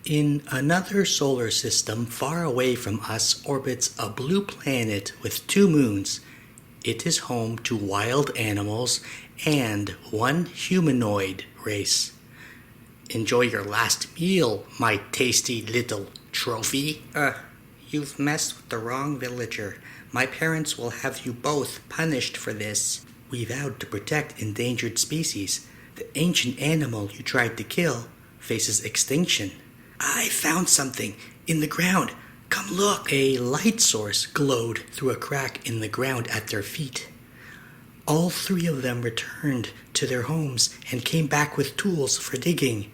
In another solar system far away from us orbits a blue planet with 2 moons. It is home to wild animals and one humanoid race. Enjoy your last meal, my tasty little trophy. You've messed with the wrong villager. My parents will have you both punished for this. We vowed to protect endangered species. The ancient animal you tried to kill faces extinction. I found something in the ground. Come look. A light source glowed through a crack in the ground at their feet. All 3 of them returned to their homes and came back with tools for digging.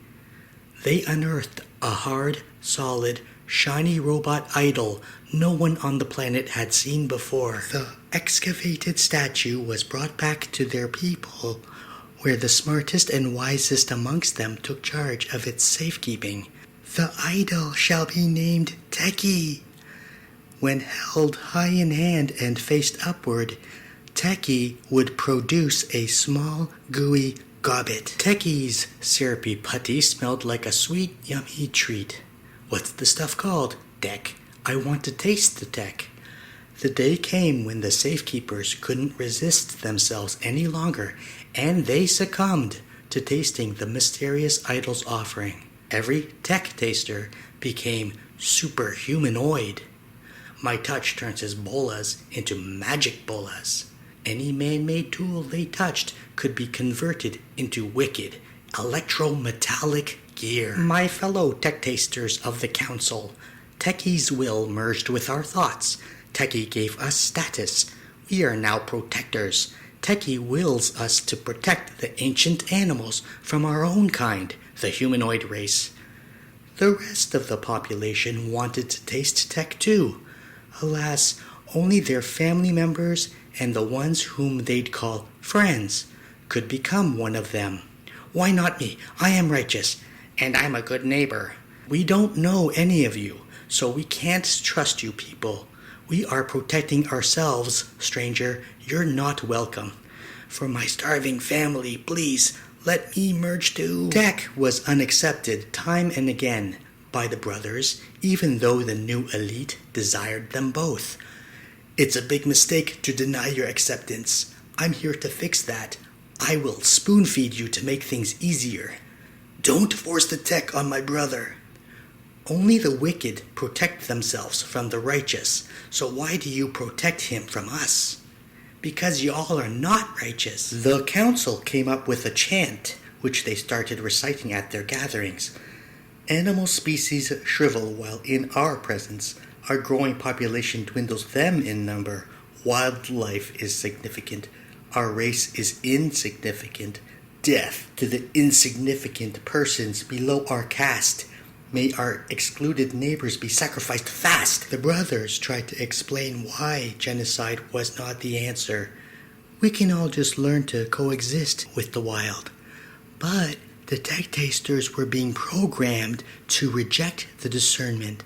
They unearthed a hard, solid, shiny robot idol no one on the planet had seen before. The excavated statue was brought back to their people, where the smartest and wisest amongst them took charge of its safekeeping. The idol shall be named Tecky. When held high in hand and faced upward, Tecky would produce a small, gooey gobbet. Tecky's syrupy putty smelled like a sweet, yummy treat. What's the stuff called? Deck. I want to taste the tech. The day came when the safekeepers couldn't resist themselves any longer, and they succumbed to tasting the mysterious idol's offering. Every tech taster became superhumanoid. My touch turns his bolas into magic bolas. Any man-made tool they touched could be converted into wicked, electrometallic gear. My fellow tech tasters of the council, Tecky's will merged with our thoughts. Tecky gave us status. We are now protectors. Tecky wills us to protect the ancient animals from our own kind, the humanoid race. The rest of the population wanted to taste tech too. Alas, only their family members and the ones whom they'd call friends could become one of them. Why not me? I am righteous, and I'm a good neighbor. We don't know any of you, so we can't trust you people. We are protecting ourselves, stranger. You're not welcome. For my starving family, please, let me merge too. Tech was unaccepted time and again by the brothers, even though the new elite desired them both. It's a big mistake to deny your acceptance. I'm here to fix that. I will spoon-feed you to make things easier. Don't force the tech on my brother. Only the wicked protect themselves from the righteous, so why do you protect him from us? Because y'all are not righteous. The council came up with a chant, which they started reciting at their gatherings. Animal species shrivel while in our presence. Our growing population dwindles them in number. Wildlife is significant. Our race is insignificant. Death to the insignificant persons below our caste. May our excluded neighbors be sacrificed fast. The brothers tried to explain why genocide was not the answer. We can all just learn to coexist with the wild. But the tech tasters were being programmed to reject the discernment.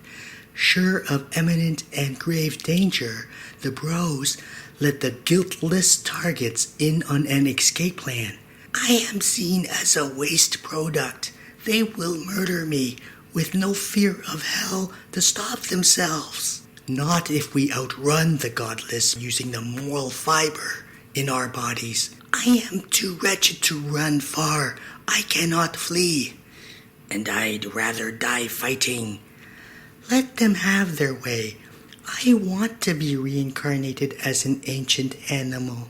Sure of imminent and grave danger, the bros let the guiltless targets in on an escape plan. I am seen as a waste product. They will murder me with no fear of hell to stop themselves. Not if we outrun the godless using the moral fiber in our bodies. I am too wretched to run far. I cannot flee. And I'd rather die fighting. Let them have their way. I want to be reincarnated as an ancient animal.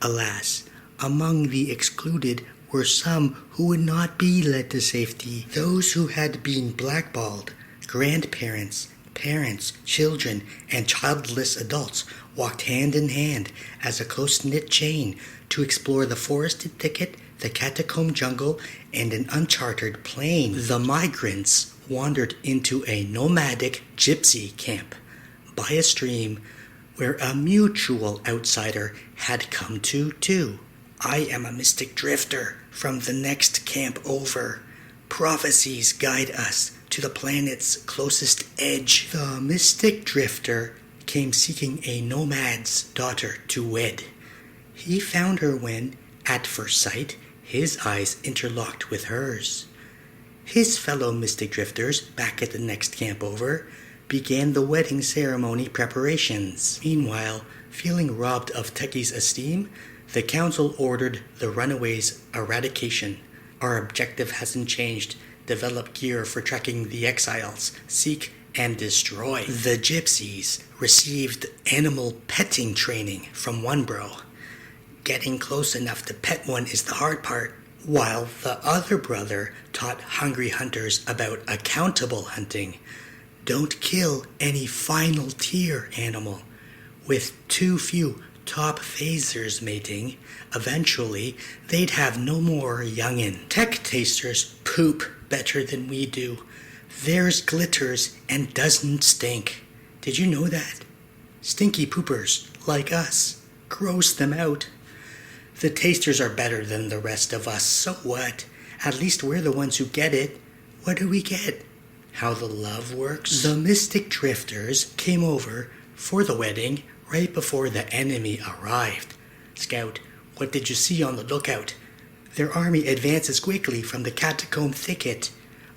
Alas, among the excluded were some who would not be led to safety. Those who had been blackballed, grandparents, parents, children, and childless adults walked hand in hand as a close-knit chain to explore the forested thicket, the catacomb jungle, and an uncharted plain. The migrants wandered into a nomadic gypsy camp by a stream where a mutual outsider had come to too. I am a mystic drifter from the next camp over. Prophecies guide us to the planet's closest edge. The mystic drifter came seeking a nomad's daughter to wed. He found her when, at first sight, his eyes interlocked with hers. His fellow Mystic Drifters, back at the next camp over, began the wedding ceremony preparations. Meanwhile, feeling robbed of Tecky's esteem, the council ordered the runaways' eradication. Our objective hasn't changed. Develop gear for tracking the exiles, seek and destroy. The gypsies received animal petting training from one bro. Getting close enough to pet one is the hard part, while the other brother taught hungry hunters about accountable hunting. Don't kill any final tier animal. With too few top phasers mating, eventually they'd have no more youngin'. Tech tasters poop better than we do. Theirs glitters and doesn't stink. Did you know that? Stinky poopers, like us, gross them out. The tasters are better than the rest of us, so what? At least we're the ones who get it. What do we get? How the love works? The Mystic Drifters came over for the wedding right before the enemy arrived. Scout, what did you see on the lookout? Their army advances quickly from the catacomb thicket.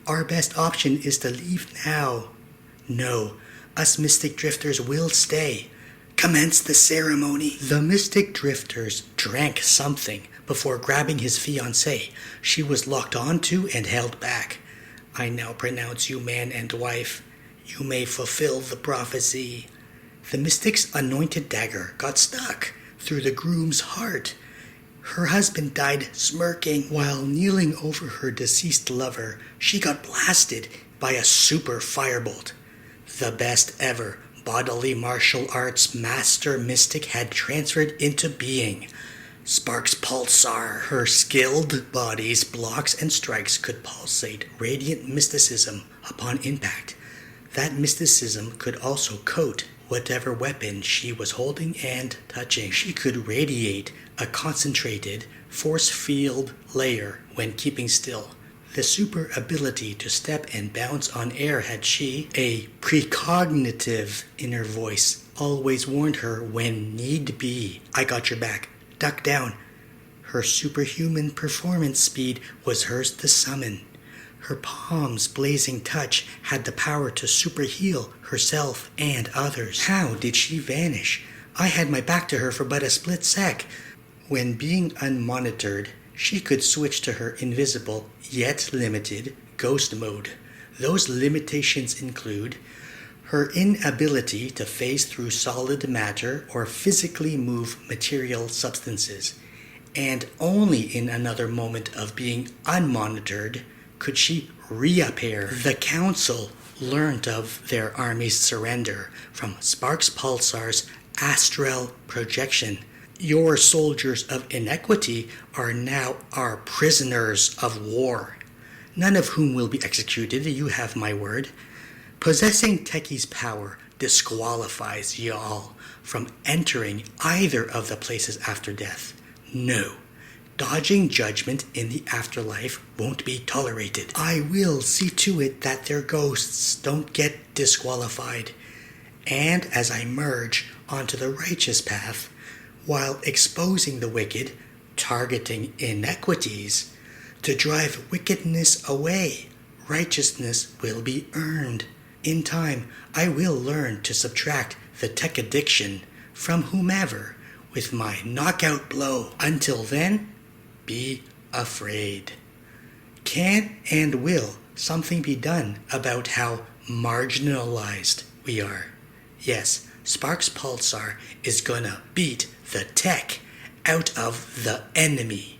Our best option is to leave now. No, us Mystic Drifters will stay. Commence the ceremony. The Mystic Drifters drank something before grabbing his fiancée. She was locked onto and held back. I now pronounce you man and wife. You may fulfill the prophecy. The Mystic's anointed dagger got stuck through the groom's heart. Her husband died smirking while kneeling over her deceased lover. She got blasted by a super firebolt. The best ever bodily martial arts master mystic had transferred into being. Sparks Pulsar. Her skilled body's blocks and strikes could pulsate radiant mysticism upon impact. That mysticism could also coat whatever weapon she was holding and touching. She could radiate a concentrated force field layer when keeping still. The super ability to step and bounce on air had she. A precognitive inner voice always warned her when need be. I got your back. Duck down. Her superhuman performance speed was hers to summon. Her palm's blazing touch had the power to super heal herself and others. How did she vanish? I had my back to her for but a split sec. When being unmonitored, she could switch to her invisible, yet limited, ghost mode. Those limitations include her inability to phase through solid matter or physically move material substances, and only in another moment of being unmonitored could she reappear. The Council learned of their army's surrender from Sparks Pulsar's astral projection. Your soldiers of inequity are now our prisoners of war, none of whom will be executed, you have my word. Possessing Tecky's power disqualifies y'all from entering either of the places after death. No, dodging judgment in the afterlife won't be tolerated. I will see to it that their ghosts don't get disqualified. And as I merge onto the righteous path, while exposing the wicked, targeting inequities, to drive wickedness away, righteousness will be earned. In time, I will learn to subtract the tech addiction from whomever with my knockout blow. Until then, be afraid. Can and will something be done about how marginalized we are? Yes, Sparks Pulsar is gonna beat the tech out of the enemy.